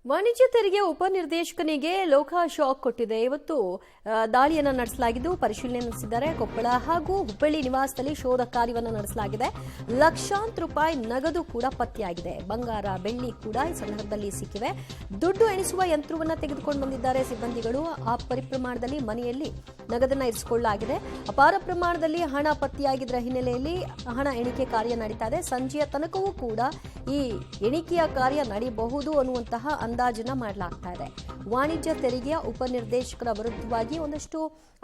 ವಾಣಿಜ್ಯ ತೆರಿಗೆ ಉಪನಿರ್ದೇಶಕನಿಗೆ ಲೋಕ ಶಾಕ್ ಕೊಟ್ಟಿದೆ. ಇವತ್ತು ದಾಳಿಯನ್ನು ನಡೆಸಲಾಗಿದ್ದು ಪರಿಶೀಲನೆ ನಡೆಸಿದ್ದಾರೆ. ಕೊಪ್ಪಳ ಹಾಗೂ ಹುಬ್ಬಳ್ಳಿ ನಿವಾಸದಲ್ಲಿ ಶೋಧ ಕಾರ್ಯವನ್ನು ನಡೆಸಲಾಗಿದೆ. ಲಕ್ಷಾಂತರ ರೂಪಾಯಿ ನಗದು ಕೂಡ ಪತ್ತೆಯಾಗಿದೆ. ಬಂಗಾರ, ಬೆಳ್ಳಿ ಕೂಡ ಈ ಸಂದರ್ಭದಲ್ಲಿ ಸಿಕ್ಕಿವೆ. ದುಡ್ಡು ಎಣಿಸುವ ಯಂತ್ರವನ್ನು ತೆಗೆದುಕೊಂಡು ಬಂದಿದ್ದಾರೆ ಸಿಬ್ಬಂದಿಗಳು. ಆ ಪರಿಪ್ರಮಾಣದಲ್ಲಿ ಮನೆಯಲ್ಲಿ ನಗದನ್ನು ಇರಿಸಿಕೊಳ್ಳಲಾಗಿದೆ. ಅಪಾರ ಪ್ರಮಾಣದಲ್ಲಿ ಹಣ ಪತ್ತೆಯಾಗಿದ್ದರ ಹಿನ್ನೆಲೆಯಲ್ಲಿ ಹಣ ಎಣಿಕೆ ಕಾರ್ಯ ನಡೀತಾ ಇದೆ. ಸಂಜೆಯ ತನಕವೂ ಕೂಡ ಈ ಎಣಿಕೆಯ ಕಾರ್ಯ ನಡೆಯಬಹುದು ಅನ್ನುವಂತಹ ಅಂದಾಜನ್ನ ಮಾಡಲಾಗ್ತಾ ಇದೆ. ವಾಣಿಜ್ಯ ತೆರಿಗೆಯ ಉಪನಿರ್ದೇಶಕರ ವಿರುದ್ಧವಾಗಿ ಒಂದಷ್ಟು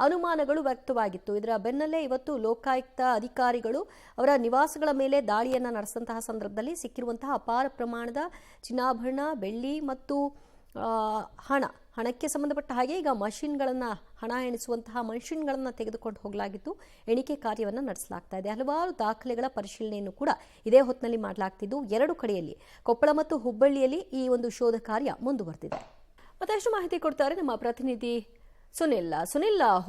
ಅನುಮಾನಗಳು ವ್ಯಕ್ತವಾಗಿತ್ತು. ಇದರ ಬೆನ್ನಲ್ಲೇ ಇವತ್ತು ಲೋಕಾಯುಕ್ತ ಅಧಿಕಾರಿಗಳು ಅವರ ನಿವಾಸಗಳ ಮೇಲೆ ದಾಳಿಯನ್ನ ನಡೆಸಿದಂತಹ ಸಂದರ್ಭದಲ್ಲಿ ಸಿಕ್ಕಿರುವಂತಹ ಅಪಾರ ಪ್ರಮಾಣದ ಚಿನ್ನಾಭರಣ, ಬೆಳ್ಳಿ ಮತ್ತು ಹಣಕ್ಕೆ ಸಂಬಂಧಪಟ್ಟ ಹಾಗೆ ಈಗ ಹಣ ಎಣಿಸುವಂತಹ ಮಷಿನ್ಗಳನ್ನು ತೆಗೆದುಕೊಂಡು ಹೋಗಲಾಗಿದ್ದು ಎಣಿಕೆ ಕಾರ್ಯವನ್ನು ನಡೆಸಲಾಗ್ತಾ ಇದೆ. ಹಲವಾರು ದಾಖಲೆಗಳ ಪರಿಶೀಲನೆಯನ್ನು ಕೂಡ ಇದೇ ಹೊತ್ತಿನಲ್ಲಿ ಮಾಡಲಾಗ್ತಿದ್ದು ಎರಡು ಕಡೆಯಲ್ಲಿ ಕೊಪ್ಪಳ ಮತ್ತು ಹುಬ್ಬಳ್ಳಿಯಲ್ಲಿ ಈ ಒಂದು ಶೋಧ ಕಾರ್ಯ ಮುಂದುವರೆದಿದೆ. ಮತ್ತಷ್ಟು ಮಾಹಿತಿ ಕೊಡ್ತಾರೆ ನಮ್ಮ ಪ್ರತಿನಿಧಿ ಸುನಿಲ್.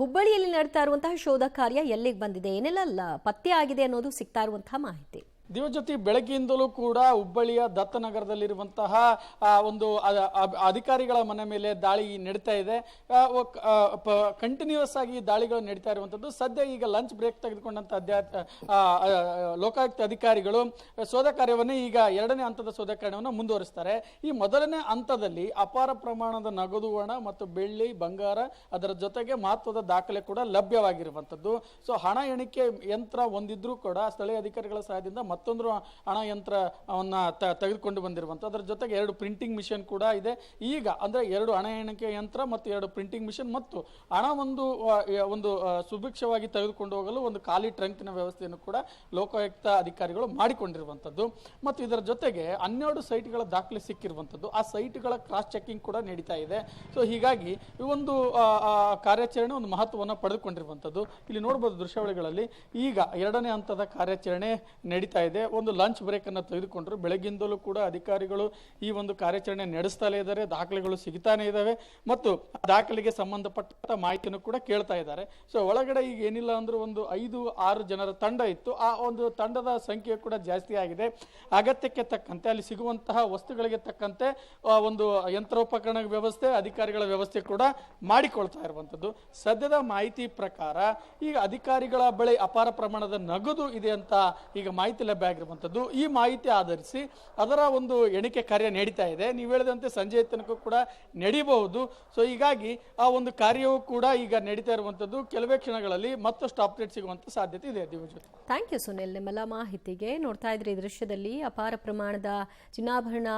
ಹುಬ್ಬಳ್ಳಿಯಲ್ಲಿ ನಡೀತಾ ಇರುವಂತಹ ಶೋಧ ಕಾರ್ಯ ಎಲ್ಲಿಗೆ ಬಂದಿದೆ, ಏನೆಲ್ಲ ಪತ್ತೆ ಆಗಿದೆ ಅನ್ನೋದು ಸಿಗ್ತಾ ಇರುವಂತಹ ಮಾಹಿತಿ. ದಿವಜೊತೆ ಬೆಳಗ್ಗೆಯಿಂದಲೂ ಕೂಡ ಹುಬ್ಬಳ್ಳಿಯ ದತ್ತನಗರದಲ್ಲಿರುವಂತಹ ಒಂದು ಅಧಿಕಾರಿಗಳ ಮನೆ ಮೇಲೆ ದಾಳಿ ನಡೀತಾ ಇದೆ. ಕಂಟಿನ್ಯೂಸ್ ಆಗಿ ದಾಳಿಗಳು ನಡೀತಾ ಇರುವಂತದ್ದು. ಸದ್ಯ ಈಗ ಲಂಚ್ ಬ್ರೇಕ್ ತೆಗೆದುಕೊಂಡಂತ ಲೋಕಾಯುಕ್ತ ಅಧಿಕಾರಿಗಳು ಶೋಧ ಕಾರ್ಯವನ್ನು ಈಗ ಎರಡನೇ ಹಂತದ ಶೋಧ ಕಾರ್ಯವನ್ನು ಮುಂದುವರಿಸ್ತಾರೆ. ಈ ಮೊದಲನೇ ಹಂತದಲ್ಲಿ ಅಪಾರ ಪ್ರಮಾಣದ ನಗದು ಹಣ ಮತ್ತು ಬೆಳ್ಳಿ, ಬಂಗಾರ, ಅದರ ಜೊತೆಗೆ ಮಹತ್ವದ ದಾಖಲೆ ಕೂಡ ಲಭ್ಯವಾಗಿರುವಂತದ್ದು. ಸೊ ಹಣ ಎಣಿಕೆ ಯಂತ್ರ ಹೊಂದಿದ್ರೂ ಕೂಡ ಸ್ಥಳೀಯ ಅಧಿಕಾರಿಗಳ ಸಹಾಯದಿಂದ ಮತ್ತೊಂದು ಹಣ ಯಂತ್ರವನ್ನ ತೆಗೆದುಕೊಂಡು ಬಂದಿರುವಂತ, ಅದರ ಜೊತೆಗೆ 2 ಪ್ರಿಂಟಿಂಗ್ ಮಿಷನ್ ಕೂಡ ಇದೆ. ಈಗ ಅಂದ್ರೆ 2 ಹಣ ಎಣಿಕೆ ಯಂತ್ರ ಮತ್ತು 2 ಪ್ರಿಂಟಿಂಗ್ ಮಿಷನ್ ಮತ್ತು ಹಣ ಒಂದು ಸುಭಿಕ್ಷವಾಗಿ ತೆಗೆದುಕೊಂಡು ಹೋಗಲು ಒಂದು ಖಾಲಿ ಟ್ರಂಕಿನ ವ್ಯವಸ್ಥೆಯನ್ನು ಕೂಡ ಲೋಕಾಯುಕ್ತ ಅಧಿಕಾರಿಗಳು ಮಾಡಿಕೊಂಡಿರುವಂತದ್ದು. ಮತ್ತು ಇದರ ಜೊತೆಗೆ 12 ಸೈಟ್ಗಳ ದಾಖಲೆ ಸಿಕ್ಕಿರುವಂತದ್ದು. ಆ ಸೈಟ್ಗಳ ಕ್ರಾಸ್ ಚೆಕಿಂಗ್ ಕೂಡ ನಡೀತಾ ಇದೆ. ಸೊ ಹೀಗಾಗಿ ಈ ಒಂದು ಕಾರ್ಯಾಚರಣೆ ಒಂದು ಮಹತ್ವವನ್ನು ಪಡೆದುಕೊಂಡಿರುವಂತದ್ದು. ಇಲ್ಲಿ ನೋಡಬಹುದು ದೃಶ್ಯಾವಳಿಗಳಲ್ಲಿ ಈಗ ಎರಡನೇ ಹಂತದ ಕಾರ್ಯಾಚರಣೆ ನಡೀತಾ ಇದೆ. ಒಂದು ಲಂಚ್ ಬ್ರೇಕ್ ಅನ್ನು ತೆಗೆದುಕೊಂಡ್ರು. ಬೆಳಗ್ಗಿಂದಲೂ ಕೂಡ ಅಧಿಕಾರಿಗಳು ಈ ಒಂದು ಕಾರ್ಯಾಚರಣೆ ನಡೆಸ್ತಾಲೇ ಇದ್ದಾರೆ. ದಾಖಲೆಗಳು ಸಿಗ್ತಾನೆ ಇದಾವೆ ಮತ್ತು ದಾಖಲೆಗೆ ಸಂಬಂಧಪಟ್ಟ ಮಾಹಿತಿಯನ್ನು ಕೂಡ ಕೇಳ್ತಾ ಇದ್ದಾರೆ. ಸೊ ಒಳಗಡೆ ಈಗ ಏನಿಲ್ಲ ಅಂದ್ರೂ ಒಂದು 5-6 ಜನರ ತಂಡ ಇತ್ತು. ಆ ಒಂದು ತಂಡದ ಸಂಖ್ಯೆ ಕೂಡ ಜಾಸ್ತಿ ಆಗಿದೆ. ಅಗತ್ಯಕ್ಕೆ ತಕ್ಕಂತೆ ಅಲ್ಲಿ ಸಿಗುವಂತಹ ವಸ್ತುಗಳಿಗೆ ತಕ್ಕಂತೆ ಒಂದು ಯಂತ್ರೋಪಕರಣ ವ್ಯವಸ್ಥೆ, ಅಧಿಕಾರಿಗಳ ವ್ಯವಸ್ಥೆ ಕೂಡ ಮಾಡಿಕೊಳ್ತಾ ಇರುವಂತದ್ದು. ಸದ್ಯದ ಮಾಹಿತಿ ಪ್ರಕಾರ ಈಗ ಅಧಿಕಾರಿಗಳ ಬಳಿ ಅಪಾರ ಪ್ರಮಾಣದ ನಗದು ಇದೆ ಅಂತ ಈಗ ಮಾಹಿತಿ ಲಭ್ಯ ಆಗಿರುವಂತದ್ದು. ಈ ಮಾಹಿತಿ ಆಧರಿಸಿ ಅದರ ಒಂದು ಎಣಿಕೆ ಕಾರ್ಯ ನಡೀತಾ ಇದೆ. ನೀವು ಹೇಳಿದಂತೆ ಸಂಜೆ ತನಕ ಕೂಡ ನಡೀಬಹುದು. ಸೊ ಹೀಗಾಗಿ ಆ ಒಂದು ಕಾರ್ಯವೂ ಕೂಡ ಈಗ ನಡೀತಾ ಇರುವಂತದ್ದು. ಕೆಲವೇ ಕ್ಷಣಗಳಲ್ಲಿ ಮತ್ತಷ್ಟು ಅಪ್ಡೇಟ್ ಸಿಗುವಂತ ಸಾಧ್ಯತೆ ಇದೆ. ಥ್ಯಾಂಕ್ ಯು ಸುನಿಲ್, ನಿಮ್ಮೆಲ್ಲ ಮಾಹಿತಿಗೆ. ನೋಡ್ತಾ ಇದ್ರಿ ದೃಶ್ಯದಲ್ಲಿ ಅಪಾರ ಪ್ರಮಾಣದ ಚಿನ್ನಾಭರಣ,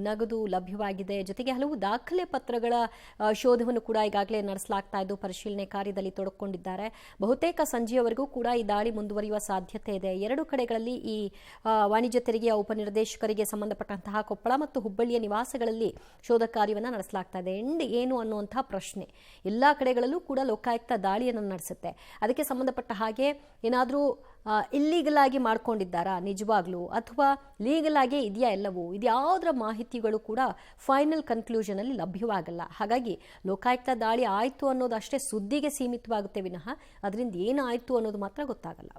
ನಗದು ಲಭ್ಯವಾಗಿದೆ. ಜೊತೆಗೆ ಹಲವು ದಾಖಲೆ ಪತ್ರಗಳ ಶೋಧವನ್ನು ಕೂಡ ಈಗಾಗಲೇ ನಡೆಸಲಾಗ್ತಾ ಇದ್ದು ಪರಿಶೀಲನೆ ಕಾರ್ಯದಲ್ಲಿ ತೊಡಕೊಂಡಿದ್ದಾರೆ. ಬಹುತೇಕ ಸಂಜೆಯವರೆಗೂ ಕೂಡ ಈ ದಾಳಿ ಮುಂದುವರಿಯುವ ಸಾಧ್ಯತೆ ಇದೆ. ಎರಡು ಕಡೆಗಳಲ್ಲಿ ಈ ವಾಣಿಜ್ಯ ತೆರಿಗೆಯ ಉಪನಿರ್ದೇಶಕರಿಗೆ ಸಂಬಂಧಪಟ್ಟಂತಹ ಕೊಪ್ಪಳ ಮತ್ತು ಹುಬ್ಬಳ್ಳಿಯ ನಿವಾಸಗಳಲ್ಲಿ ಶೋಧ ಕಾರ್ಯವನ್ನು ನಡೆಸಲಾಗ್ತಾ ಇದೆ. ಎಂಡ್ ಏನು ಅನ್ನುವಂತಹ ಪ್ರಶ್ನೆ. ಎಲ್ಲಾ ಕಡೆಗಳಲ್ಲೂ ಕೂಡ ಲೋಕಾಯುಕ್ತ ದಾಳಿಯನ್ನು ನಡೆಸುತ್ತೆ. ಅದಕ್ಕೆ ಸಂಬಂಧಪಟ್ಟ ಹಾಗೆ ಏನಾದರೂ ಇಲ್ಲೀಗಲ್ ಆಗಿ ಮಾಡ್ಕೊಂಡಿದ್ದಾರಾ ನಿಜವಾಗ್ಲೂ, ಅಥವಾ ಲೀಗಲ್ ಆಗೇ ಇದೆಯಾ ಎಲ್ಲವೂ, ಇದ್ಯಾವುದರ ಮಾಹಿತಿಗಳು ಕೂಡ ಫೈನಲ್ ಕನ್ಕ್ಲೂಷನ್ ಅಲ್ಲಿ ಲಭ್ಯವಾಗಲ್ಲ. ಹಾಗಾಗಿ ಲೋಕಾಯುಕ್ತ ದಾಳಿ ಆಯ್ತು ಅನ್ನೋದು ಅಷ್ಟೇ ಸುದ್ದಿಗೆ ಸೀಮಿತವಾಗುತ್ತೆ ವಿನಃ ಅದರಿಂದ ಏನಾಯ್ತು ಅನ್ನೋದು ಮಾತ್ರ ಗೊತ್ತಾಗಲ್ಲ.